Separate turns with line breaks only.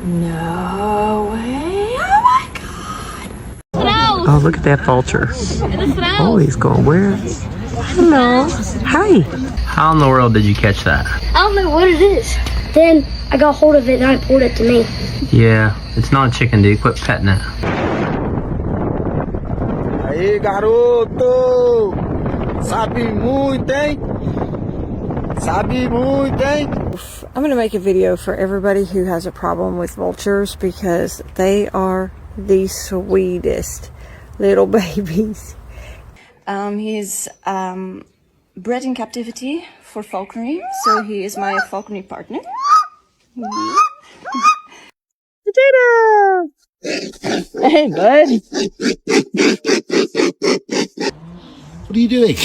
No way. Oh my god.
Oh, look at that vulture. Oh, he's going where? Hello. Hi. How in the world did you catch that?
I don't know what it is. Then I got hold of it and I pulled it to me.
Yeah, it's not a chicken, dude. Quit petting it.
Aí, garoto! Sabe muito, hein? Sabe muito, hein?
I'm going to make a video for everybody who has a problem with vultures because they are the sweetest little babies. He's bred in captivity for falconry, so he is my falconry partner. Potato! Hey, bud.
What are you doing?